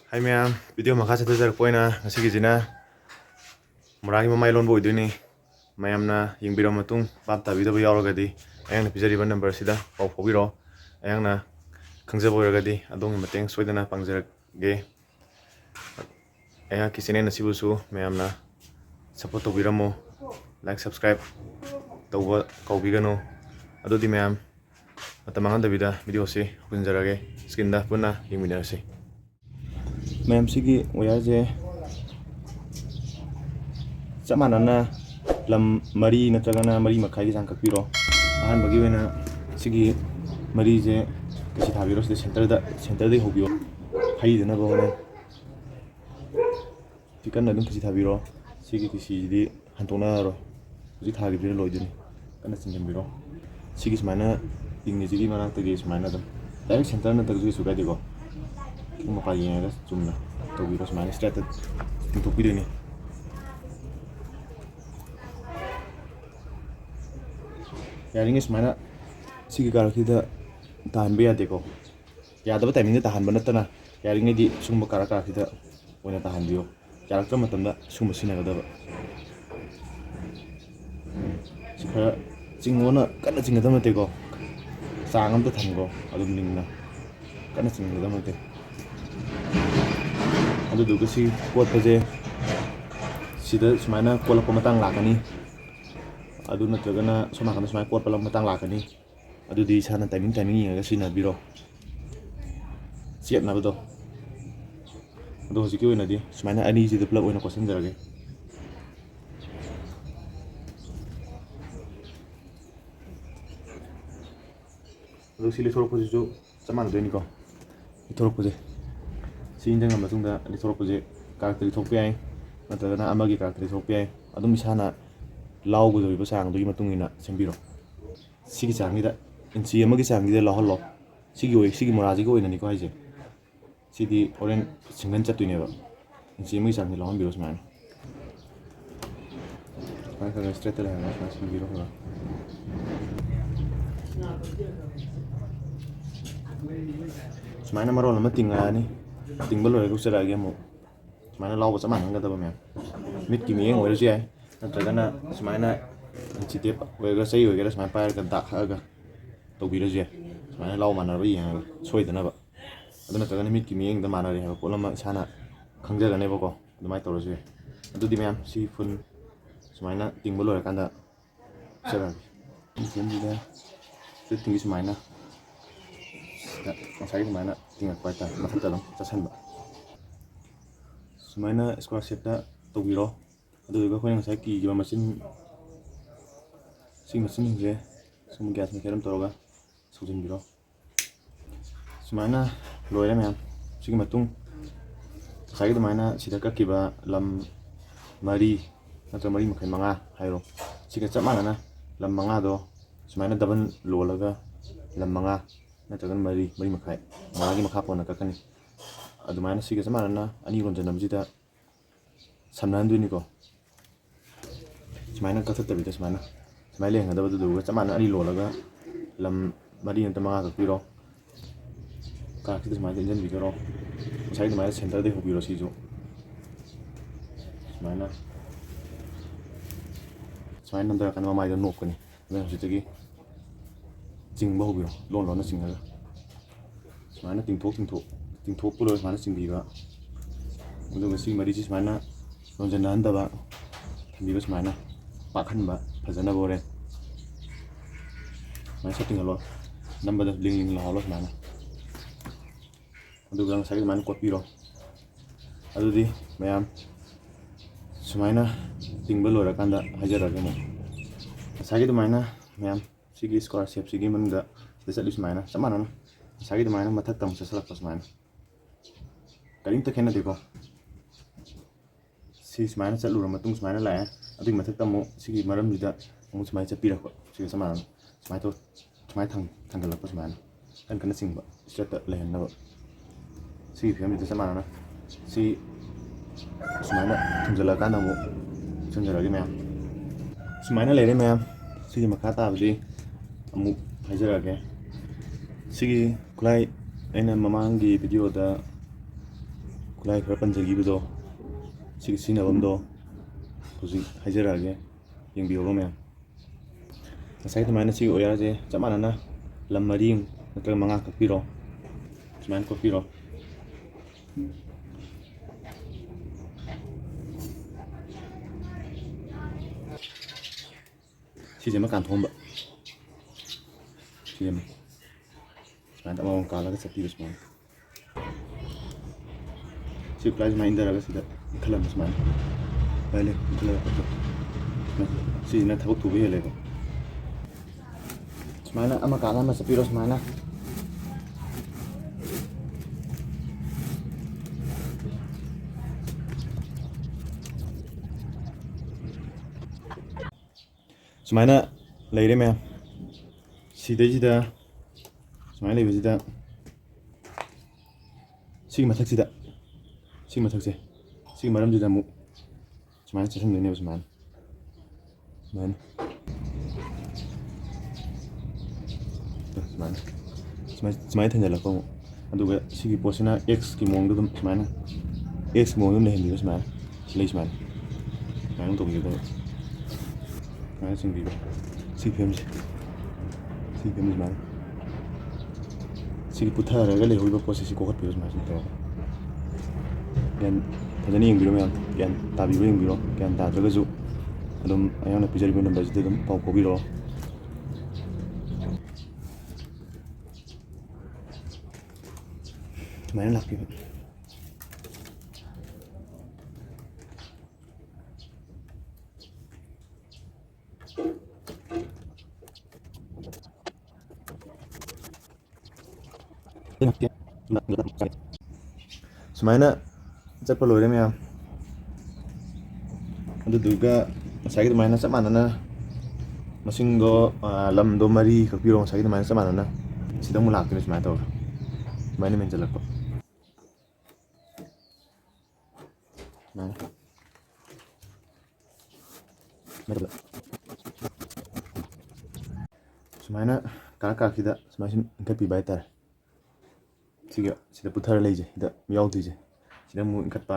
Hai ma'am, video makha poina ngasigizina muragi mamai lon boy duni mayamna yingbiro matung bab tabi da yauragadi ayangna pijariba number sida pau phobiro ayangna khangjabo iragadi adongi mateng soidana pangjarage ayang kisine nasibusu mayamna support tobiramo like subscribe tawba kaubigano adodi mayam matamangan dabida video si hukunjarage skinda punna yingminarasi mayam sigi wayarje ꯆꯞ lam mari natragana mari makhai gi jang kakpiro ahan bagi wena sigi mari je kisi thabiro sida center dai hobio hai dana bawne tikan na dum kisi thabiro sigi kisi di hantona ro ji thagi biro loidini kana sinjam biro sigi smana ingni jigi mana tagi smana dum direct center na tagi su gadi go mo ka yega chumna to biro smana straight to pidini yaringe smana sigi karakida tahan be yade ko yadaba timing da tahan banatana yaringe di sumba karakida oina tahan biyo karakter matamda sumba sinagadaba sikha chingona kana chingadama te ko sangam ta thango adum ningna kana chingadama te adu duga si pot paje sida smana kola ko matang lakani adu natragana somakana smai pot palam matang lakani adu di sana timing yinga sina biro siap na bedo adu hojiki oina di smaina ani ji develop oina question jarage adu sili thorok poje jo chaman deni ko thorok poje si injang na matungda ali thorok poje karakter thokpe ai natragana amagi karakter thokpe ai adu misana lau gu sang du matung ina sembiro sigi sangida inchi amagi sangida la holo sigi moraji go ina ni ko haije sidi oren singan chatuine ba inchi amagi sangida la hon biro sman kan ka straight la na sembiro ba smaina maro lama tinga ni tingbalo re kusara ge mo smaina lau ba saman nga da ba me mit ki mi ngoi ji ai natragana smaina chitep wega sei wega smaina pair ka dak haga tobiraje smaina lau manarba yang soidana ba aduna natragana mit ki mieng da manari ha polama sana khangjagane ba ko adumai tawraje adudi ma'am si fun smaina tingba lora kanda chara jendida tinggi smaina masai smaina tingak paita mathata dong chasanba smaina scholarship da tobiro aduga khoi ngasai ki giba machine je sum gas me keram toroga sujin biro sumana loira me sigi matung sai da mana sida ka kiba lam mari natra mari makai manga hairo siga chamana na lam manga do sumana daban lolaga lam manga natra gan mari makai magi makha pona ka kani adu mana siga chamana na ani ron janam jida samnan duini ko smaina kathata bita smaina smaile ngada badu duga chamana ani lolaga lam mari anta manga ka piro ka kida smaina jen bigaro sai smaina center de hobiro sijo smaina ndara kan mamai da nokani ben sitagi jingba hobiro lon na singaga smaina tingthok pulo smaina singbiga uduga si mari smaina ronjana andaba thambiba smaina pakhan ba phajana bore mai setting alo number da ling la holo mana adu gang sai man copy ro adu di mayam sumaina tingba lora kanda hajara ge mo sai du maina mayam sigi scholarship sigi man da desa lu sumaina samana na sai du maina mathak tam sasala pas maina kaling ta khena deko si sumaina chalu ra matung sumaina la adu mathak tamu sigi maram jida mu sumai chapira ko sigi samana sumai to sumai thanggal pas mana kan kana singba straight lehen na sigi fiam jida samana na si sumaina thunjala kana mu thunjala gi ma'am sumaina lere ma'am sigi makata abdi amu hajara ge sigi kulai aina mamangi video da ꯈꯨꯠꯂꯥꯏ ꯈꯔ ꯄꯟꯖꯈꯤꯕꯗꯣ ꯁꯤꯒꯤ ꯁꯤꯖꯤꯟꯅꯐꯝꯗꯣ ꯍꯧꯖꯤꯛ ꯍꯥꯏꯖꯔꯛꯑꯒꯦ, ꯌꯦꯡꯕꯤꯍꯧꯔꯣ ꯃꯌꯥꯝ꯫ ꯉꯁꯥꯏ ꯑꯗꯨꯃꯥꯏꯅ ꯁꯤꯒꯤ ꯑꯣꯌꯥꯔꯁꯦ ꯆꯞ ꯃꯥꯟꯅꯅ ꯂꯝ 4 ꯅꯠꯇ꯭ꯔꯒ 5 ꯀꯛꯄꯤꯔꯣ, ꯁꯨꯃꯥꯏꯅ ꯀꯣꯠꯄꯤꯔꯣ꯫ ꯁꯤꯁꯦ ꯑꯃ ꯀꯥꯟꯊꯣꯛꯑꯝꯕ, ꯁꯤ ꯑꯃ ꯁꯨꯃꯥꯏꯅ ꯑꯃꯃꯝ ꯀꯥꯜꯂꯒ ꯆꯠꯄꯤꯕ ꯁꯨꯃꯥꯏꯅ꯫ ꯁꯤ ꯈꯨꯠꯂꯥꯏ ꯁꯨꯃꯥꯏꯅ ꯏꯟꯊꯔꯒ ꯁꯤꯗ ꯏꯟꯈꯠꯂꯝꯕ ꯁꯨꯃꯥꯏꯅ ꯂꯩ ꯏꯟꯈꯠꯂꯒ ꯁꯤꯁꯤꯅ ꯊꯕꯛ ꯊꯨꯕ ꯍꯦꯜꯂꯦꯕ꯫ ꯁꯨꯃꯥꯏꯅ ꯑꯃ ꯀꯥꯜꯂ ꯑꯃ ꯆꯠꯄꯤꯔꯣ ꯁꯨꯃꯥꯏꯅ꯫ ꯁꯨꯃꯥꯏꯅ ꯂꯩꯔꯦ ꯃꯌꯥꯝ꯫ ꯁꯤꯗꯩꯁꯤꯗ ꯁꯨꯃꯥꯏꯅ ꯂꯩꯕꯁꯤꯗ ꯁꯤꯒꯤ ꯃꯊꯛꯁꯤꯗ, ꯁꯤꯒꯤ ꯃꯊꯛꯁꯦ, ꯁꯤꯒꯤ ꯃꯔꯝꯁꯤꯗ ꯑꯃꯨꯛ ꯁꯨꯃꯥꯏꯅ ꯆꯠꯁꯤꯟꯗꯣꯏꯅꯦꯕ ꯁꯨꯃꯥꯏꯅ ꯁꯨꯃꯥꯏꯅ ꯊꯤꯟꯖꯜꯂꯛꯄ ꯑꯃꯨꯛ, ꯑꯗꯨꯒ ꯁꯤꯒꯤ ꯄꯣꯠꯁꯤꯅ Xꯀꯤ ꯃꯑꯣꯡꯗ ꯑꯗꯨꯝ ꯁꯨꯃꯥꯏꯅ Xꯀꯤ ꯃꯑꯣꯡꯗ ꯑꯗꯨꯝ ꯂꯩꯍꯟꯕꯤꯕ ꯁꯨꯃꯥꯏꯅ ꯂꯩ ꯁꯨꯃꯥꯏꯅ ꯇꯧꯕꯤꯒꯗꯕ ꯁꯨꯃꯥꯏꯅ ꯆꯤꯡꯕꯤꯕ ꯁꯤ ꯐꯤꯕꯝꯁꯦ, ꯁꯤ ꯐꯤꯕꯝꯁꯦ ꯁꯨꯃꯥꯏꯅ ꯁꯤꯒꯤ ꯄꯨꯊꯔꯒ ꯂꯩꯍꯧꯔꯤꯕ ꯄꯣꯠꯁꯦ ꯁꯤ ꯀꯣꯛꯈꯠꯄꯤꯕ ꯁꯨꯃꯥꯏꯅ ꯁꯨꯝ ꯇꯧꯔꯒ ꯒ꯭ꯌꯥꯟ ꯐꯖꯅ ꯌꯦꯡꯕꯤꯔꯣ ꯃꯌꯥꯝ, ꯒ꯭ꯌꯥꯟ ꯇꯥꯕꯤꯕ ꯌꯦꯡꯕꯤꯔꯣ, ꯒ꯭ꯌꯥꯟ ꯇꯥꯗ꯭ꯔꯒꯁꯨ ꯑꯗꯨꯝ ꯑꯩꯍꯥꯛꯅ ꯄꯤꯖꯔꯤꯕ ꯅꯝꯕꯔꯁꯤꯗ ꯑꯗꯨꯝ ꯄꯥꯎ ꯐꯥꯎꯕꯤꯔꯛꯑꯣ꯫ ꯁꯨꯃꯥꯏꯅ ꯂꯥꯛꯄꯤꯕ꯫ ꯁꯨꯃꯥꯏꯅ ꯆꯠꯄ ꯂꯣꯏꯔꯦ ꯃꯌꯥꯝ꯫ ꯑꯗꯨꯗꯨꯒ ꯉꯁꯥꯏꯒꯤ ꯑꯗꯨꯃꯥꯏꯅ ꯆꯞ ꯃꯥꯟꯅꯅ ꯃꯁꯤꯡꯗꯣ ꯂꯝꯗꯣ 4 ꯀꯛꯄꯤꯔꯣ ꯉꯁꯥꯏꯒꯤ ꯑꯗꯨꯃꯥꯏꯅ ꯆꯞ ꯃꯥꯟꯅꯅ ꯁꯤꯗ ꯑꯃꯨꯛ ꯂꯥꯛꯇꯣꯏꯅꯦ ꯁꯨꯃꯥꯏꯅ ꯇꯧꯔꯒ ꯁꯨꯃꯥꯏꯅ ꯃꯦꯟꯁꯤꯜꯂꯛꯄ ꯁꯨꯃꯥꯏꯅ ꯀꯥꯔꯛꯁꯤꯗ ꯁꯨꯃꯥꯏꯅ ꯁꯨꯝ ꯏꯟꯈꯠꯄꯤꯕ ꯍꯥꯏꯇꯥꯔꯦ꯫ ꯁꯤꯗ ꯄꯨꯊꯔ ꯂꯩꯁꯦ, ꯁꯤꯗ ꯌꯥꯎꯗꯣꯏꯁꯦ, ꯁꯤꯗ ꯑꯃꯨꯛ ꯏꯟꯈꯠꯄ,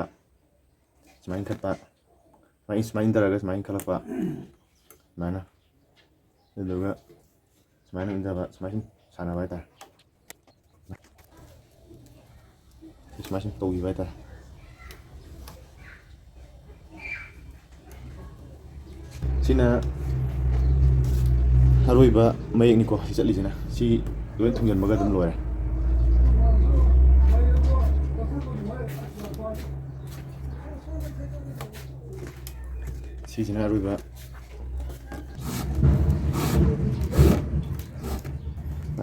ꯁꯨꯃꯥꯏꯅ ꯏꯟꯈꯠꯄ, ꯁꯨꯃꯥꯏꯅ ꯏꯟꯊꯔꯒ ꯁꯨꯃꯥꯏꯅ ꯏꯟꯈꯠꯂꯛꯄ ꯁꯨꯃꯥꯏꯅ, ꯑꯗꯨꯗꯨꯒ ꯁꯨꯃꯥꯏꯅ ꯏꯟꯊꯕ, ꯁꯨꯃꯥꯏꯅ ꯁꯨꯝ ꯁꯥꯟꯅꯕ ꯍꯥꯏꯇꯥꯔꯦ, ꯁꯨꯃꯥꯏꯅ ꯁꯨꯝ ꯇꯧꯈꯤꯕ ꯍꯥꯏꯇꯥꯔꯦ꯫ ꯁꯤꯅ ꯑꯔꯣꯏꯕ ꯃꯌꯦꯛꯅꯤꯀꯣ ꯁꯤ ꯆꯠꯂꯤꯁꯤꯅ, ꯁꯤ ꯂꯣꯏ ꯊꯨꯡꯖꯟꯕꯒ ꯑꯗꯨꯝ ꯂꯣꯏꯔꯦ꯫ ꯁꯤꯁꯤꯅ ꯑꯔꯣꯏꯕ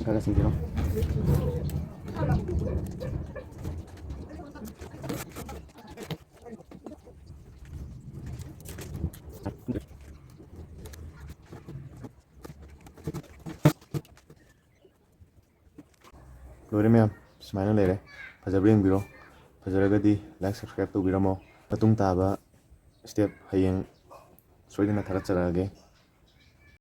ꯈꯔ ꯆꯤꯡꯕꯤꯔꯣ꯫ ꯂꯣꯏꯔꯦ ꯃꯌꯥꯝ, ꯁꯨꯃꯥꯏꯅ ꯂꯩꯔꯦ꯫ ꯐꯖꯕ꯭ꯔꯥ ꯌꯦꯡꯕꯤꯔꯣ, ꯐꯖꯔꯒꯗꯤ ꯂꯥꯏꯛ ꯁꯕꯁꯀ꯭ꯔꯥꯏꯕ ꯇꯧꯕꯤꯔꯝꯃꯣ꯫ ꯃꯇꯨꯡ ꯇꯥꯕ ꯁ꯭ꯇꯦꯞ ꯍꯌꯦꯡ ꯁꯣꯏꯗꯅ ꯊꯥꯒꯠꯆꯔꯛꯑꯒꯦ꯫